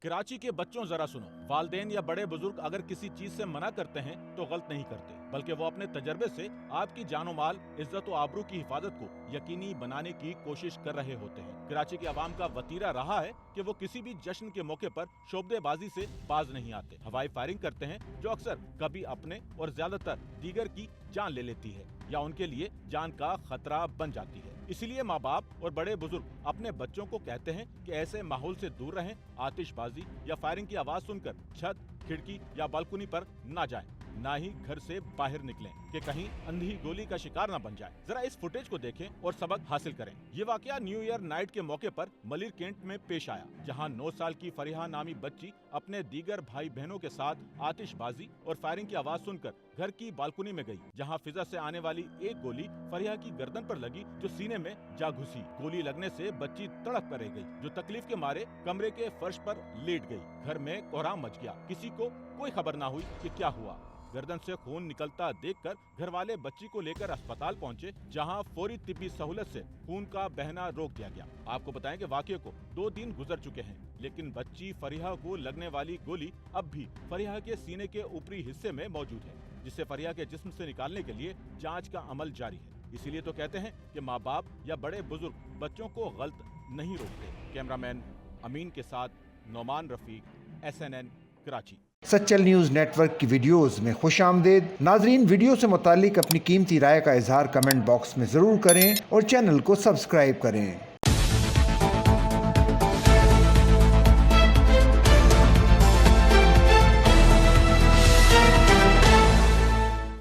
कराची के बच्चों जरा सुनो, वालिदैन या बड़े बुजुर्ग अगर किसी चीज से मना करते हैं तो गलत नहीं करते, बल्कि वो अपने तजर्बे से आपकी जानो माल, इज्जत और आबरू की हिफाजत को यकीनी बनाने की कोशिश कर रहे होते हैं। कराची की आवाम का वतीरा रहा है कि वो किसी भी जश्न के मौके पर शोबदेबाजी से बाज नहीं आते, हवाई फायरिंग करते हैं जो अक्सर कभी अपने और ज्यादातर दीगर की जान ले लेती है या उनके लिए जान का खतरा बन जाती है। इसीलिए माँ बाप और बड़े बुजुर्ग अपने बच्चों को कहते हैं कि ऐसे माहौल से दूर रहें, आतिशबाजी या फायरिंग की आवाज सुनकर छत, खिड़की या बालकनी पर ना जाएं, ना ही घर से बाहर निकलें कि कहीं अंधी गोली का शिकार न बन जाए। जरा इस फुटेज को देखें और सबक हासिल करें। ये वाकया न्यू ईयर नाइट के मौके पर मलिर कैंट में पेश आया, जहां 9 साल की फरीहा नामी बच्ची अपने दीगर भाई बहनों के साथ आतिशबाजी और फायरिंग की आवाज सुनकर घर की बालकनी में गई, जहां फिजा से आने वाली एक गोली फरीहा की गर्दन पर लगी जो सीने में जा घुसी। गोली लगने से बच्ची तड़प कर रह गई, जो तकलीफ के मारे कमरे के फर्श पर लेट गई। घर में कोहराम मच गया, किसी को कोई खबर ना हुई कि क्या हुआ। गर्दन से खून निकलता देखकर घर वाले बच्ची को लेकर अस्पताल पहुंचे, जहां फौरी तिब्बी सहूलत से खून का बहना रोक दिया गया। आपको बताएं कि वाकये को 2 दिन गुजर चुके हैं, लेकिन बच्ची फरीहा को लगने वाली गोली अब भी फरीहा के सीने के ऊपरी हिस्से में मौजूद है, जिसे फरीहा के जिस्म से निकालने के लिए जांच का अमल जारी है। इसीलिए तो कहते हैं कि माँ बाप या बड़े बुजुर्ग बच्चों को गलत नहीं रोकते। कैमरामैन अमीन के साथ Nauman Rafiq, SNN Karachi. Sachal News Network की वीडियोस में खुशामदीद। नाजरीन, वीडियो से मुतालिक अपनी कीमती राय का इजहार कमेंट बॉक्स में ज़रूर करें और चैनल को सब्सक्राइब करें।